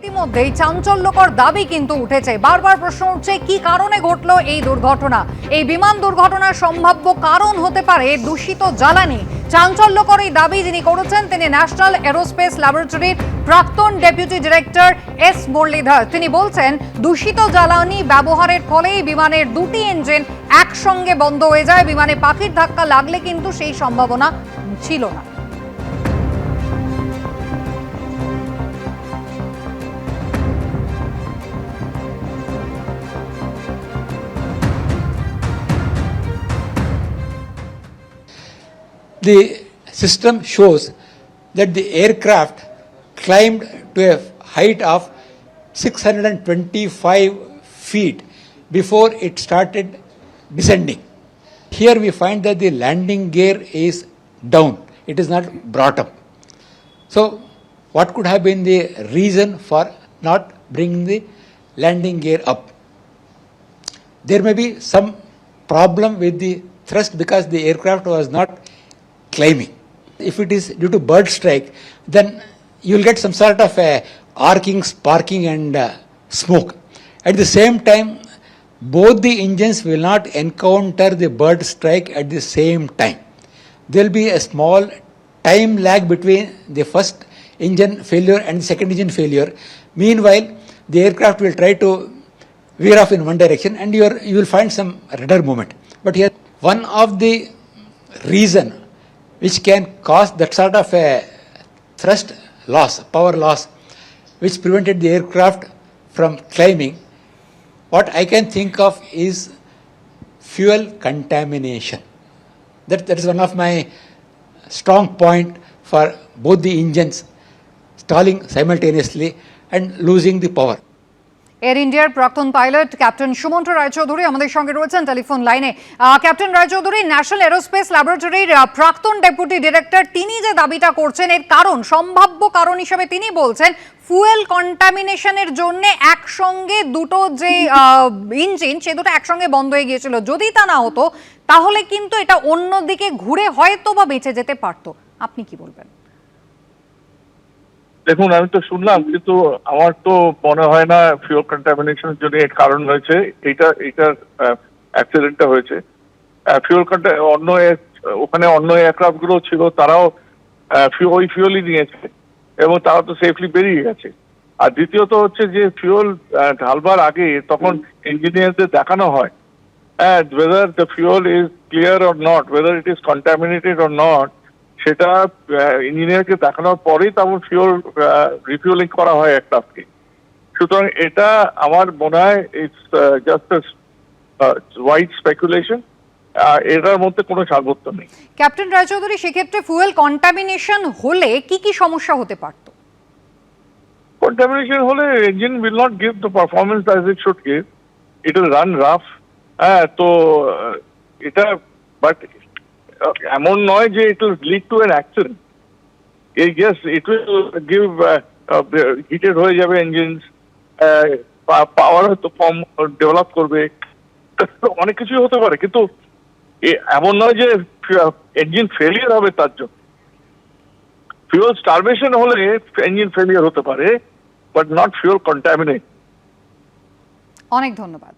ইতিমধ্যেই চাঞ্চল্যকর দাবি কিন্তু উঠেছে। বারবার প্রশ্ন উঠছে কি কারণে ঘটলো এই দুর্ঘটনা। এই বিমান দুর্ঘটনার সম্ভাব্য কারণ হতে পারে দূষিত জ্বালানি। চাঞ্চল্যকর এই দাবি যিনি করেছেন তিনি ন্যাশনাল এরোস্পেস ল্যাবরেটরির প্রাক্তন ডেপুটি ডিরেক্টর এস মুরলীধর। তিনি বলছেন দূষিত জ্বালানি ব্যবহারের ফলেই বিমানের দুটি ইঞ্জিন একসঙ্গে বন্ধ হয়ে যায়। বিমানে পাখির ধাক্কা লাগলে কিন্তু সেই সম্ভাবনা ছিল না। The system shows that the aircraft climbed to a height of 625 feet before it started descending. Here we find that the landing gear is down, it is not brought up. So what could have been the reason for not bringing the landing gear up? There may be some problem with the thrust because the aircraft was not climbing. If it is due to bird strike, then you will get some sort of arcing, sparking and smoke. At the same time, both the engines will not encounter the bird strike at the same time. There will be a small time lag between the first engine failure and the second engine failure. Meanwhile, the aircraft will try to veer off in one direction and you will find some rudder movement. But here, one of the reason which can cause that sort of a thrust loss, power loss, which prevented the aircraft from climbing, what I can think of is fuel contamination. That is one of my strong point for both the engines stalling simultaneously and losing the power. Air ইন্ডিয়ার প্রাক্তন pilot captain Sumanta Roychowdhury আমাদের সঙ্গে রয়েছেন telephone লাইনে। Captain Roychowdhury, national aerospace ল্যাবরেটরির প্রাক্তন deputy director, তিনি যে দাবিটা করছেন এর কারণ, সম্ভাব্য কারণ হিসেবে তিনি বলছেন ফুয়েল কন্টামিনেশনের জন্য একসঙ্গে দুটো যে ইঞ্জিন সে দুটো একসঙ্গে বন্ধ হয়ে গিয়েছিল। যদি তা না হতো তাহলে কিন্তু এটা অন্যদিকে ঘুরে হয়তো বা বেঁচে যেতে পারতো। আপনি কি বলবেন? দেখুন, আমি তো শুনলাম, কিন্তু আমার তো মনে হয় না ফিউল কন্টামিনেশনের জন্য এর কারণ হয়েছে এইটার অ্যাক্সিডেন্টটা হয়েছে। ফিউল ওখানে অন্য এয়ারক্রাফট গুলো ছিল, তারাও ওই ফিউলই নিয়েছে এবং তারা তো সেফলি বেরিয়ে গেছে। আর দ্বিতীয়ত হচ্ছে যে ফিউল ঢালবার আগে তখন ইঞ্জিনিয়ারদের দেখানো হয় whether the fuel is clear or not, whether it is contaminated or not, সেটা ইঞ্জিনিয়ারকে দেখানোর পরেই তারপর ফিউল রিফিউলিং করা হয় এয়ারক্রাফটকে। সুতরাং এটা আমার মনে হয় ইটস জাস্ট ওয়াইড স্পেকুলেশন, এটার মধ্যে কোনো সার্বত্য নেই। ক্যাপ্টেন রায়চৌধুরী, সেক্ষেত্রে ফুয়েল কন্টামিনেশন হলে কি কি সমস্যা হতে পারত? কন্টামিনেশন হলে engine will not give the performance as it should give, it will run rough. তো এটা বাট এমন নয় যে it will lead to an accident. Yes, it will give heated হয়ে যাবে ইঞ্জিন, পাওয়ার হয়তো কম ডেভেলপ করবে, অনেক কিছুই হতে পারে, কিন্তু এমন নয় যে ইঞ্জিন ফেলিয়ার হবে তার জন্য। ফিউল স্টারভেশন হলে ইঞ্জিন ফেলিয়ার হতে পারে, বাট নট ফিউল কন্টামিনেট। অনেক ধন্যবাদ।